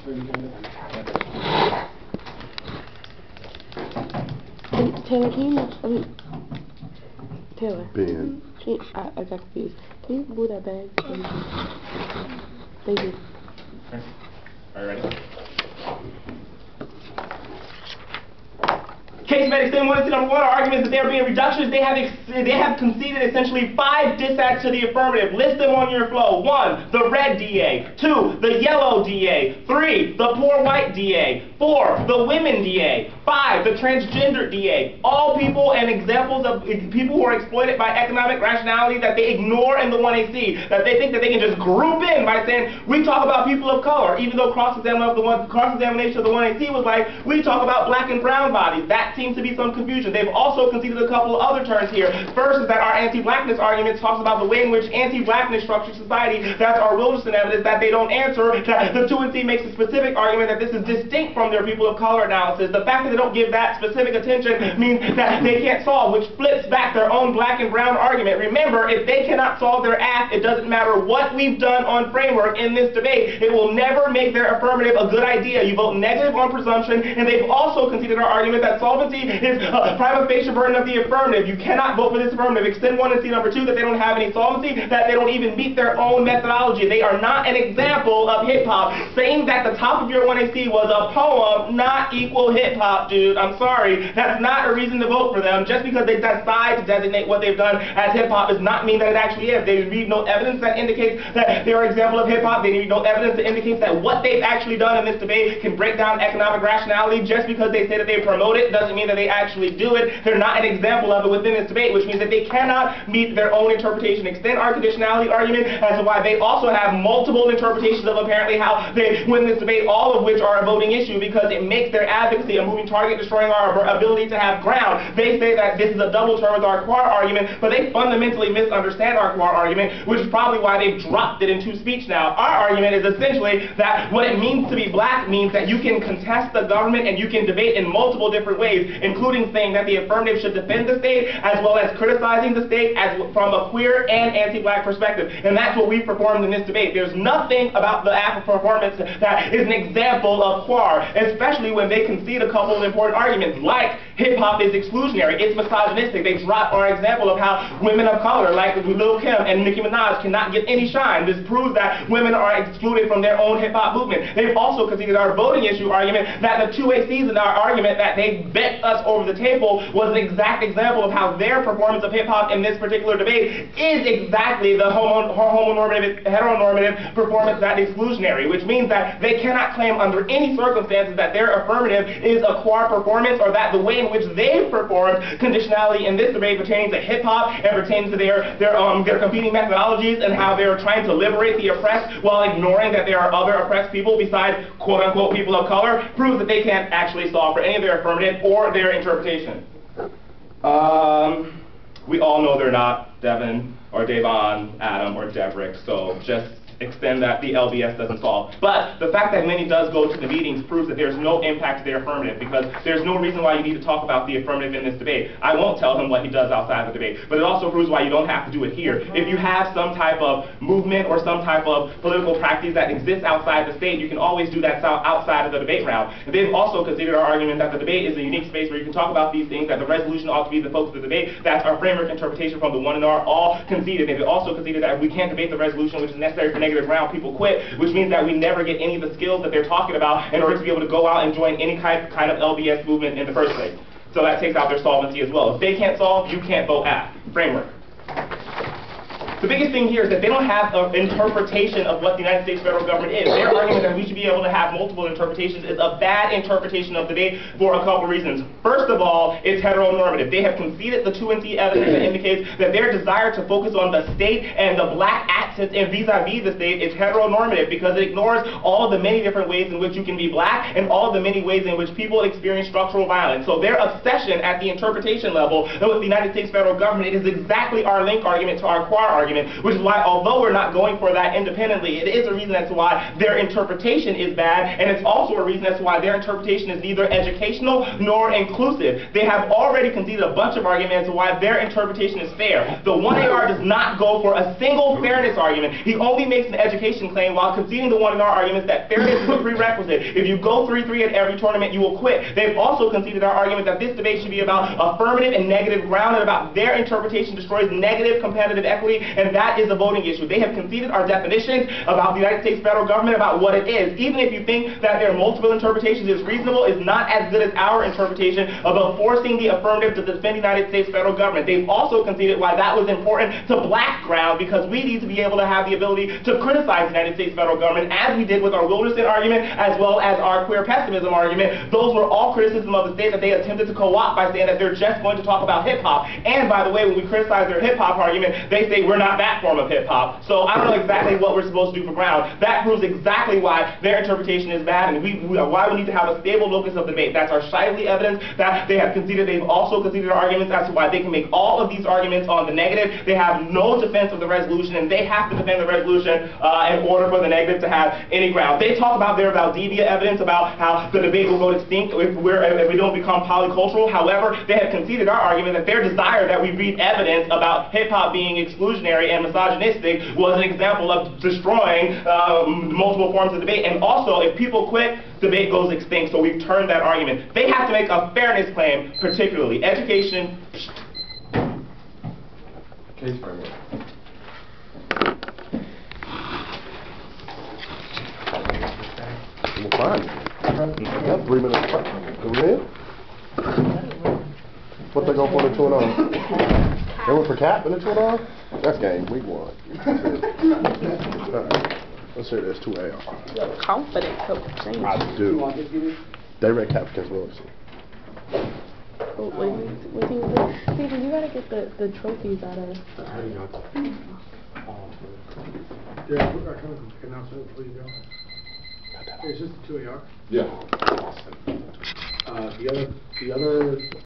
Taylor, can you, Taylor. Ben. I got confused. Can you move that bag? Thank you. Okay. Are you ready? Case medics didn't want to see number one. Our argument is that they are being reductionists. They have conceded essentially 5 disacts to the affirmative. List them on your flow. 1, the red DA. 2, the yellow DA. 3, the poor white DA. 4, the women DA. 5, the transgender DA. All people and examples of people who are exploited by economic rationality that they ignore in the 1AC, that they think that they can just group in by saying, we talk about people of color, even though cross-examination of the 1AC was like, we talk about black and brown bodies. That seems to be some confusion. They've also conceded a couple of other terms here. First is that our anti-blackness argument talks about the way in which anti-blackness structures society. That's our Wilderson evidence that they don't answer. The 2&C makes a specific argument that this is distinct from their people of color analysis. The fact that they don't give that specific attention means that they can't solve, which flips back their own black and brown argument. Remember, if they cannot solve their ask, it doesn't matter what we've done on framework in this debate. It will never make their affirmative a good idea. You vote negative on presumption, and they've also conceded our argument that solvency is a prima facie burden of the affirmative. You cannot vote for this affirmative. Extend 1&C number 2 that they don't have any solvency, that they don't even meet their own methodology. They are not an example of hip-hop. Saying that the top of your 1AC was a poem, not equal hip-hop, dude. I'm sorry. That's not a reason to vote for them. Just because they decide to designate what they've done as hip-hop does not mean that it actually is. They read no evidence that indicates that they are an example of hip-hop. They read no evidence that indicates that what they've actually done in this debate can break down economic rationality. Just because they say that they promote it doesn't mean that they actually do it. They're not an example of it within this debate, which means that they cannot meet their own interpretation. Extend our conditionality argument as to why they also have multiple interpretations of apparently how they win this debate, all of which are a voting issue because it makes their advocacy a moving target, destroying our ability to have ground. They say that this is a double term with our quar argument, but they fundamentally misunderstand our quar argument, which is probably why they've dropped it into speech now. Our argument is essentially that what it means to be black means that you can contest the government and you can debate in multiple different ways, including saying that the affirmative should defend the state as well as criticizing the state as from a queer and anti-black perspective. And that's what we've performed in this debate. There's nothing about the act of performance that is an example of quar, especially when they concede a couple of important arguments, like hip-hop is exclusionary, it's misogynistic. They drop our example of how women of color, like Lil Kim and Nicki Minaj, cannot get any shine. This proves that women are excluded from their own hip-hop movement. They've also conceded our voting issue argument that the 2ACs in our argument that they bet us over the table was an exact example of how their performance of hip-hop in this particular debate is exactly the homonormative, heteronormative performance that is exclusionary, which means that they cannot claim under any circumstances that their affirmative is a quar performance or that the way in which they've performed conditionality in this debate pertaining to hip-hop and pertains to their competing methodologies and how they're trying to liberate the oppressed while ignoring that there are other oppressed people besides quote-unquote people of color proves that they can't actually solve for any of their affirmative or their interpretation. We all know they're not Devin or Davon, Adam or Devrick, so just extend that the LBS doesn't solve. But the fact that Lenny does go to the meetings proves that there's no impact to their affirmative, because there's no reason why you need to talk about the affirmative in this debate. I won't tell him what he does outside the debate, but it also proves why you don't have to do it here. If you have some type of movement or some type of political practice that exists outside the state, you can always do that outside of the debate round. And they've also considered our argument that the debate is a unique space where you can talk about these things, that the resolution ought to be the focus of the debate. That's our framework interpretation from the 1 and R, all conceded. And they also conceded that if we can't debate the resolution, which is necessary for negative round, people quit, which means that we never get any of the skills that they're talking about in order to be able to go out and join any kind of LBS movement in the first place. So that takes out their solvency as well. If they can't solve, you can't vote at. Framework. The biggest thing here is that they don't have an interpretation of what the United States federal government is. Their argument that we should be able to have multiple interpretations is a bad interpretation of the debate for a couple reasons. First of all, it's heteronormative. They have conceded the 2&C evidence that indicates that their desire to focus on the state and the black accents and vis-a-vis the state is heteronormative because it ignores all the many different ways in which you can be black and all the many ways in which people experience structural violence. So their obsession at the interpretation level with the United States federal government is exactly our link argument to our quar argument. argument, which is why, although we're not going for that independently, it is a reason as to why their interpretation is bad, and it's also a reason as to why their interpretation is neither educational nor inclusive. They have already conceded a bunch of arguments as to why their interpretation is fair. The 1AR does not go for a single fairness argument. He only makes an education claim while conceding the 1AR arguments that fairness is a prerequisite. If you go 3-3 at every tournament, you will quit. They've also conceded our argument that this debate should be about affirmative and negative ground, and about their interpretation destroys negative competitive equity, and that is a voting issue. They have conceded our definitions about the United States federal government, about what it is. Even if you think that their multiple interpretations is reasonable, is not as good as our interpretation about forcing the affirmative to defend the United States federal government. They've also conceded why that was important to black ground, because we need to be able to have the ability to criticize the United States federal government, as we did with our Wilderson argument, as well as our queer pessimism argument. Those were all criticism of the state that they attempted to co-opt by saying that they're just going to talk about hip-hop. And by the way, when we criticize their hip-hop argument, they say we're not that form of hip-hop. So I don't know exactly what we're supposed to do for ground. That proves exactly why their interpretation is bad, and why we need to have a stable locus of debate. That's our Shively evidence that they have conceded. They've also conceded arguments as to why they can make all of these arguments on the negative. They have no defense of the resolution, and they have to defend the resolution in order for the negative to have any ground. They talk about their Valdivia evidence about how the debate will go extinct if we don't become polycultural. However, they have conceded our argument that their desire that we read evidence about hip-hop being exclusionary and misogynistic was an example of destroying multiple forms of debate. And also, if people quit, debate goes extinct. So we've turned that argument. They have to make a fairness claim, particularly education. Case framework. Well, fine. I got 3 minutes. Go ahead. What they go for the 2-0? They went for cap in the 2-0? That's game. We won. Let's say there's 2-AR. Confident coach. I do. They ran cap against Wilson. Steven, you gotta get the trophies out of. Yeah, I kind of announce it before you go. It's just the 2AR. Yeah. The other